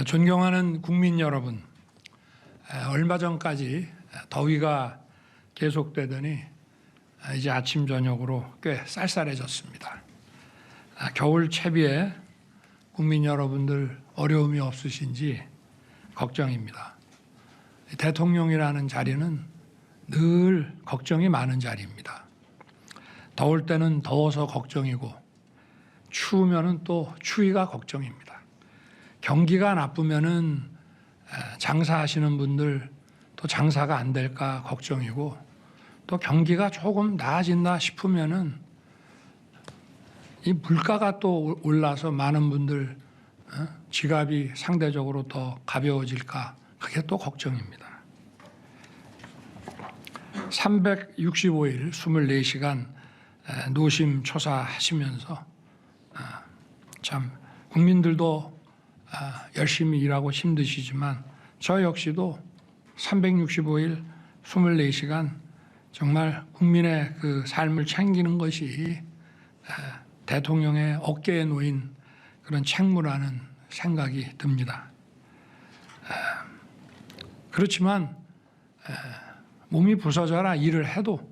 존경하는 국민 여러분, 얼마 전까지 더위가 계속되더니 이제 아침 저녁으로 꽤 쌀쌀해졌습니다. 겨울 채비에 국민 여러분들 어려움이 없으신지 걱정입니다. 대통령이라는 자리는 늘 걱정이 많은 자리입니다. 더울 때는 더워서 걱정이고 추우면은 또 추위가 걱정입니다. 경기가 나쁘면은 장사하시는 분들 또 장사가 안 될까 걱정이고, 또 경기가 조금 나아진다 싶으면은 이 물가가 또 올라서 많은 분들 지갑이 상대적으로 더 가벼워질까, 그게 또 걱정입니다. 365일 24시간 노심초사하시면서 참 국민들도 열심히 일하고 힘드시지만 저 역시도 365일 24시간 정말 국민의 그 삶을 챙기는 것이 대통령의 어깨에 놓인 그런 책무라는 생각이 듭니다. 그렇지만 몸이 부서져라 일을 해도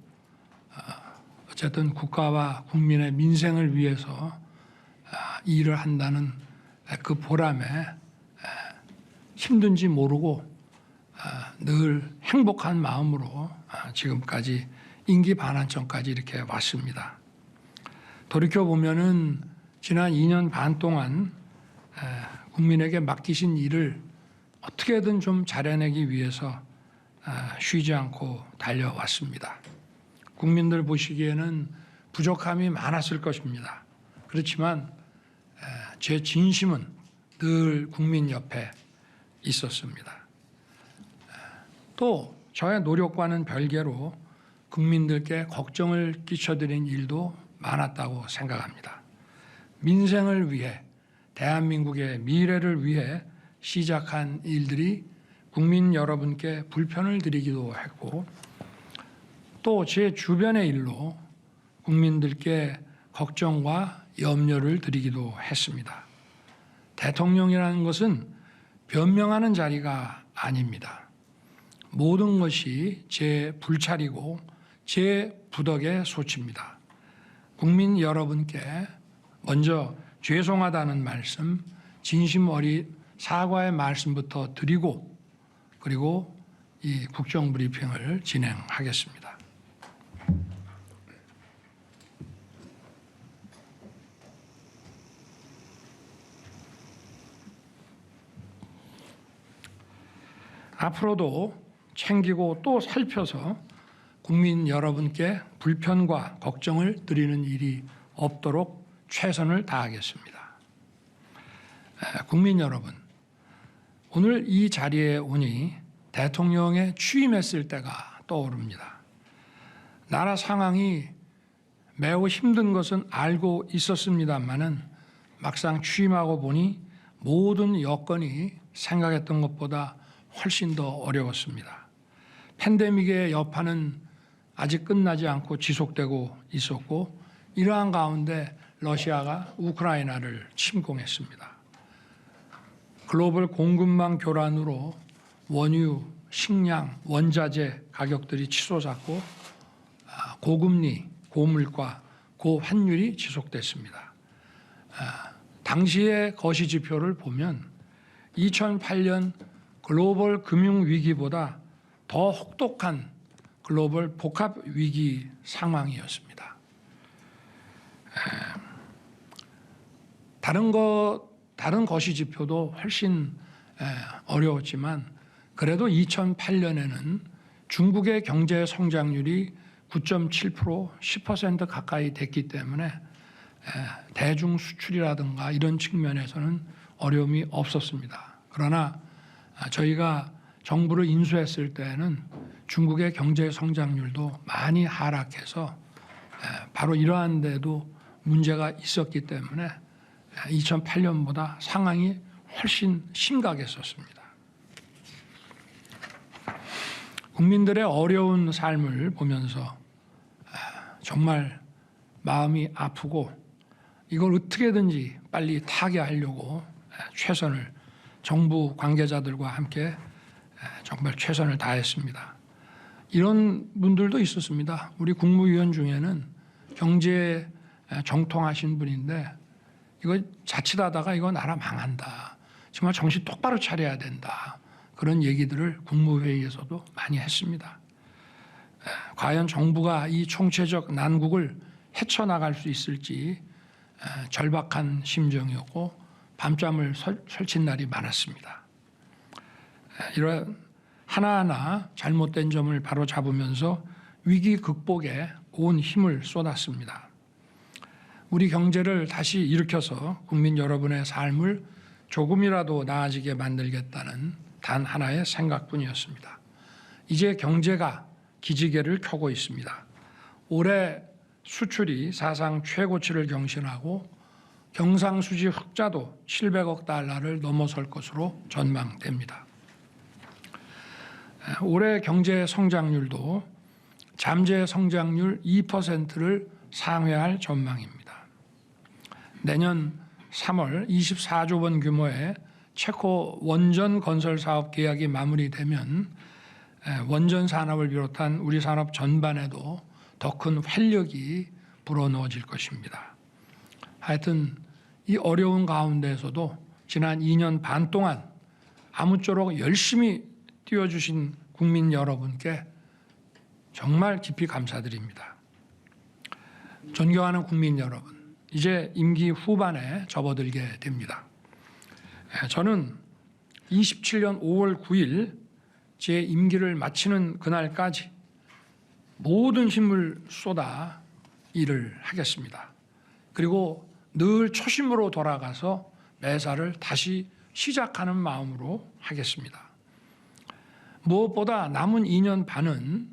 어쨌든 국가와 국민의 민생을 위해서 일을 한다는 그 보람에 힘든지 모르고 늘 행복한 마음으로 지금까지 임기 반환점까지 이렇게 왔습니다. 돌이켜보면은 지난 2년 반 동안 국민에게 맡기신 일을 어떻게든 좀 잘해내기 위해서 쉬지 않고 달려왔습니다. 국민들 보시기에는 부족함이 많았을 것입니다. 그렇지만 제 진심은 늘 국민 옆에 있었습니다. 또 저의 노력과는 별개로 국민들께 걱정을 끼쳐드린 일도 많았다고 생각합니다. 민생을 위해, 대한민국의 미래를 위해 시작한 일들이 국민 여러분께 불편을 드리기도 했고, 또 제 주변의 일로 국민들께 걱정과 염려를 드리기도 했습니다. 대통령이라는 것은 변명하는 자리가 아닙니다. 모든 것이 제 불찰이고 제 부덕의 소치입니다. 국민 여러분께 먼저 죄송하다는 말씀, 진심 어린 사과의 말씀부터 드리고, 그리고 이 국정브리핑을 진행하겠습니다. 앞으로도 챙기고 또 살펴서 국민 여러분께 불편과 걱정을 드리는 일이 없도록 최선을 다하겠습니다. 국민 여러분, 오늘 이 자리에 오니 대통령에 취임했을 때가 떠오릅니다. 나라 상황이 매우 힘든 것은 알고 있었습니다마는 막상 취임하고 보니 모든 여건이 생각했던 것보다 훨씬 더 어려웠습니다. 팬데믹의 여파는 아직 끝나지 않고 지속되고 있었고, 이러한 가운데 러시아가 우크라이나를 침공했습니다. 글로벌 공급망 교란으로 원유, 식량, 원자재 가격들이 치솟았고 고금리, 고물가, 고환율이 지속됐습니다. 당시의 거시지표를 보면 2008년 글로벌 금융위기보다 더 혹독한 글로벌 복합위기 상황이었습니다. 다른 거시지표도 훨씬 어려웠지만 그래도 2008년에는 중국의 경제 성장률이 9.7%, 10% 가까이 됐기 때문에 대중 수출이라든가 이런 측면에서는 어려움이 없었습니다. 그러나 저희가 정부를 인수했을 때에는 중국의 경제 성장률도 많이 하락해서 바로 이러한 데도 문제가 있었기 때문에 2008년보다 상황이 훨씬 심각했었습니다. 국민들의 어려운 삶을 보면서 정말 마음이 아프고 이걸 어떻게든지 빨리 타개하려고 최선을 정부 관계자들과 함께 정말 최선을 다했습니다. 이런 분들도 있었습니다. 우리 국무위원 중에는 경제에 정통하신 분인데 이거 자칫하다가 이거 나라 망한다. 정말 정신 똑바로 차려야 된다. 그런 얘기들을 국무회의에서도 많이 했습니다. 과연 정부가 이 총체적 난국을 헤쳐나갈 수 있을지 절박한 심정이었고 밤잠을 설친 날이 많았습니다. 이런 하나하나 잘못된 점을 바로잡으면서 위기 극복에 온 힘을 쏟았습니다. 우리 경제를 다시 일으켜서 국민 여러분의 삶을 조금이라도 나아지게 만들겠다는 단 하나의 생각뿐이었습니다. 이제 경제가 기지개를 켜고 있습니다. 올해 수출이 사상 최고치를 경신하고 경상수지 흑자도 700억 달러를 넘어설 것으로 전망됩니다. 올해 경제 성장률도 잠재 성장률 2%를 상회할 전망입니다. 내년 3월 24조 원 규모의 체코 원전 건설 사업 계약이 마무리되면 원전 산업을 비롯한 우리 산업 전반에도 더 큰 활력이 불어넣어질 것입니다. 하여튼 이 어려운 가운데에서도 지난 2년 반 동안 아무쪼록 열심히 뛰어주신 국민 여러분께 정말 깊이 감사드립니다. 존경하는 국민 여러분, 이제 임기 후반에 접어들게 됩니다. 저는 27년 5월 9일 제 임기를 마치는 그날까지 모든 힘을 쏟아 일을 하겠습니다. 그리고 늘 초심으로 돌아가서 매사를 다시 시작하는 마음으로 하겠습니다. 무엇보다 남은 2년 반은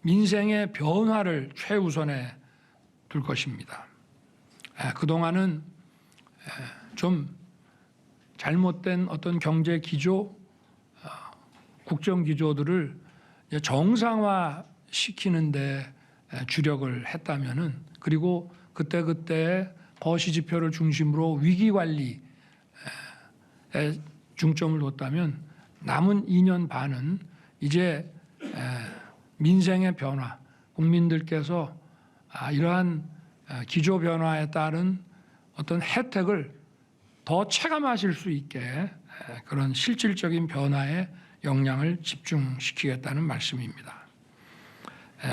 민생의 변화를 최우선에 둘 것입니다. 그동안은 좀 잘못된 어떤 경제 기조, 국정 기조들을 정상화 시키는데 주력을 했다면은, 그리고 그때그때 거시 지표를 중심으로 위기 관리에 중점을 뒀다면 남은 2년 반은 이제 민생의 변화, 국민들께서 이러한 기조 변화에 따른 어떤 혜택을 더 체감하실 수 있게 그런 실질적인 변화에 역량을 집중시키겠다는 말씀입니다.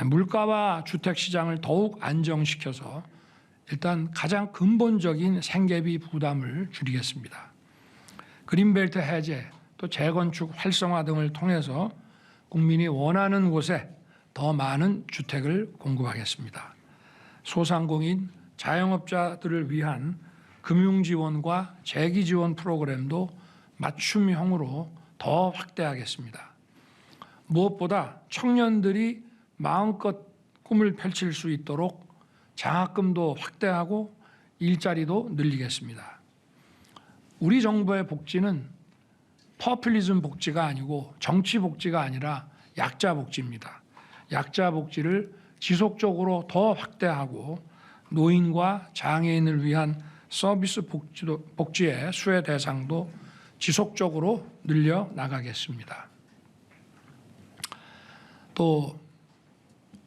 물가와 주택시장을 더욱 안정시켜서 일단 가장 근본적인 생계비 부담을 줄이겠습니다. 그린벨트 해제, 또 재건축 활성화 등을 통해서 국민이 원하는 곳에 더 많은 주택을 공급하겠습니다. 소상공인, 자영업자들을 위한 금융지원과 재기지원 프로그램도 맞춤형으로 더 확대하겠습니다. 무엇보다 청년들이 마음껏 꿈을 펼칠 수 있도록 장학금도 확대하고 일자리도 늘리겠습니다. 우리 정부의 복지는 퍼퓰리즘 복지가 아니고 정치 복지가 아니라 약자 복지입니다. 약자 복지를 지속적으로 더 확대하고 노인과 장애인을 위한 서비스 복지의 수혜 대상도 지속적으로 늘려 나가겠습니다. 또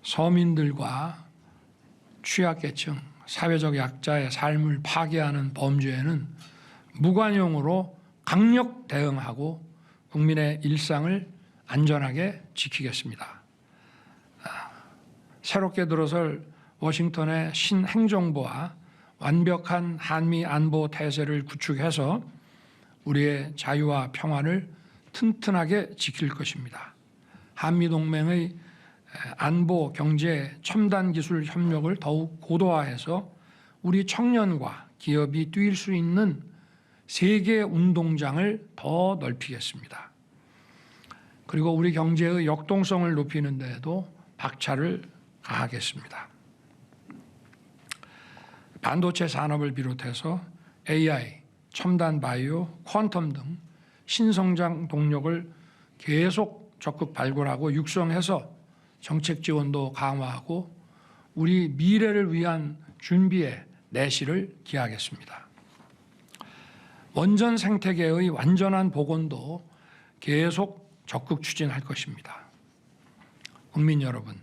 서민들과 취약계층, 사회적 약자의 삶을 파괴하는 범죄에는 무관용으로 강력 대응하고 국민의 일상을 안전하게 지키겠습니다. 새롭게 들어설 워싱턴의 신행정부와 완벽한 한미 안보 태세를 구축해서 우리의 자유와 평화를 튼튼하게 지킬 것입니다. 한미동맹의 안보, 경제, 첨단 기술 협력을 더욱 고도화해서 우리 청년과 기업이 뛸 수 있는 세계 운동장을 더 넓히겠습니다. 그리고 우리 경제의 역동성을 높이는 데에도 박차를 가하겠습니다. 반도체 산업을 비롯해서 AI, 첨단 바이오, 퀀텀 등 신성장 동력을 계속 적극 발굴하고 육성해서 정책 지원도 강화하고 우리 미래를 위한 준비에 내실을 기하겠습니다. 원전 생태계의 완전한 복원도 계속 적극 추진할 것입니다. 국민 여러분,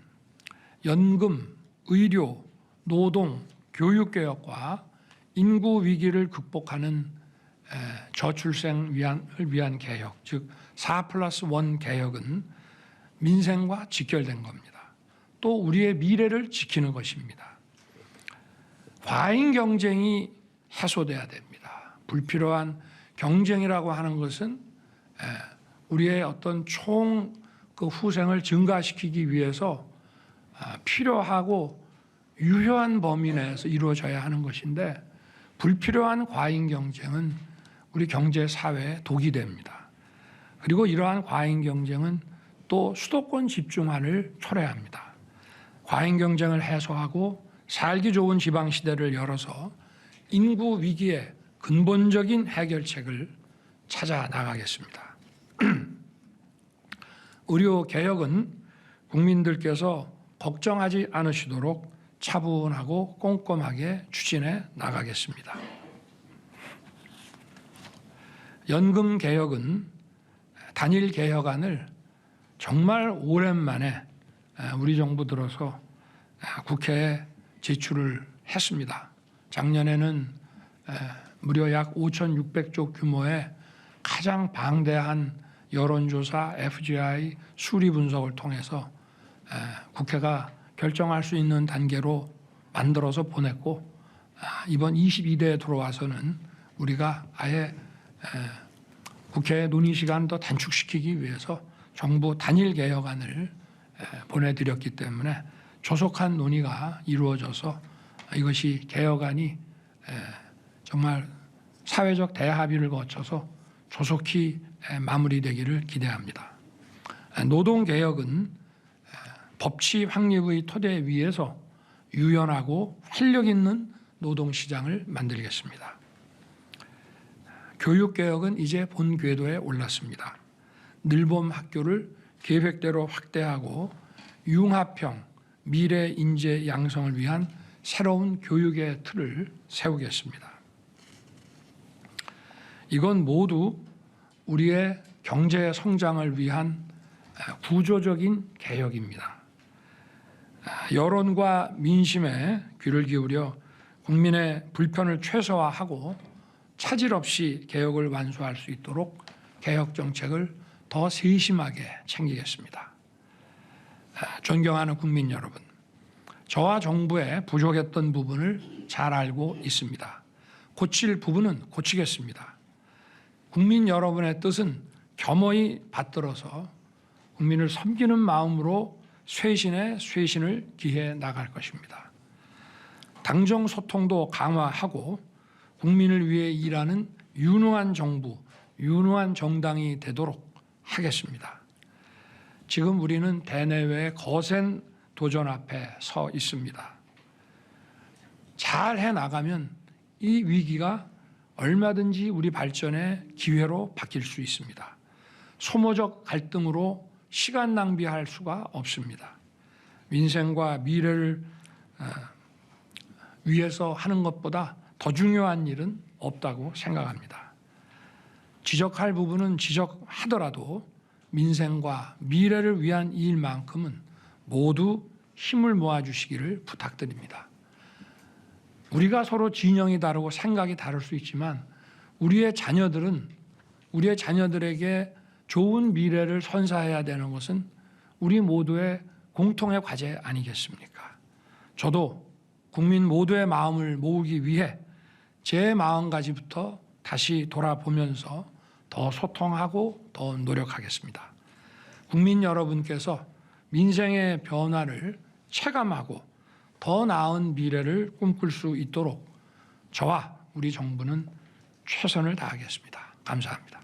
연금, 의료, 노동, 교육개혁과 인구 위기를 극복하는 저출생을 위한 개혁, 즉 4+1 개혁은 민생과 직결된 겁니다. 또 우리의 미래를 지키는 것입니다. 과잉 경쟁이 해소돼야 됩니다. 불필요한 경쟁이라고 하는 것은 우리의 어떤 총 그 후생을 증가시키기 위해서 필요하고 유효한 범위 내에서 이루어져야 하는 것인데, 불필요한 과잉 경쟁은 우리 경제 사회에 독이 됩니다. 그리고 이러한 과잉 경쟁은 또 수도권 집중화를 초래합니다. 과잉 경쟁을 해소하고 살기 좋은 지방 시대를 열어서 인구 위기의 근본적인 해결책을 찾아 나가겠습니다. 의료 개혁은 국민들께서 걱정하지 않으시도록 차분하고 꼼꼼하게 추진해 나가겠습니다. 연금 개혁은 단일 개혁안을 정말 오랜만에 우리 정부 들어서 국회에 제출을 했습니다. 작년에는 무려 약 5,600조 규모의 가장 방대한 여론조사 FGI 수리 분석을 통해서 국회가 결정할 수 있는 단계로 만들어서 보냈고, 이번 22대에 들어와서는 우리가 아예 국회 논의 시간을 더 단축시키기 위해서 정부 단일 개혁안을 보내드렸기 때문에 조속한 논의가 이루어져서 이것이 개혁안이 정말 사회적 대합의를 거쳐서 조속히 마무리되기를 기대합니다. 노동개혁은 법치 확립의 토대 위에서 유연하고 활력 있는 노동시장을 만들겠습니다. 교육개혁은 이제 본 궤도에 올랐습니다. 늘봄 학교를 계획대로 확대하고 융합형 미래 인재 양성을 위한 새로운 교육의 틀을 세우겠습니다. 이건 모두 우리의 경제 성장을 위한 구조적인 개혁입니다. 여론과 민심에 귀를 기울여 국민의 불편을 최소화하고 차질 없이 개혁을 완수할 수 있도록 개혁 정책을 더 세심하게 챙기겠습니다. 존경하는 국민 여러분, 저와 정부의 부족했던 부분을 잘 알고 있습니다. 고칠 부분은 고치겠습니다. 국민 여러분의 뜻은 겸허히 받들어서 국민을 섬기는 마음으로 쇄신을 기해 나갈 것입니다. 당정 소통도 강화하고 국민을 위해 일하는 유능한 정부, 유능한 정당이 되도록 하겠습니다. 지금 우리는 대내외의 거센 도전 앞에 서 있습니다. 잘 해나가면 이 위기가 얼마든지 우리 발전의 기회로 바뀔 수 있습니다. 소모적 갈등으로 시간 낭비할 수가 없습니다. 민생과 미래를 위해서 하는 것보다 더 중요한 일은 없다고 생각합니다. 지적할 부분은 지적하더라도 민생과 미래를 위한 일만큼은 모두 힘을 모아주시기를 부탁드립니다. 우리가 서로 진영이 다르고 생각이 다를 수 있지만 우리의 자녀들에게 좋은 미래를 선사해야 되는 것은 우리 모두의 공통의 과제 아니겠습니까? 저도 국민 모두의 마음을 모으기 위해 제 마음가짐부터 다시 돌아보면서 더 소통하고 더 노력하겠습니다. 국민 여러분께서 민생의 변화를 체감하고 더 나은 미래를 꿈꿀 수 있도록 저와 우리 정부는 최선을 다하겠습니다. 감사합니다.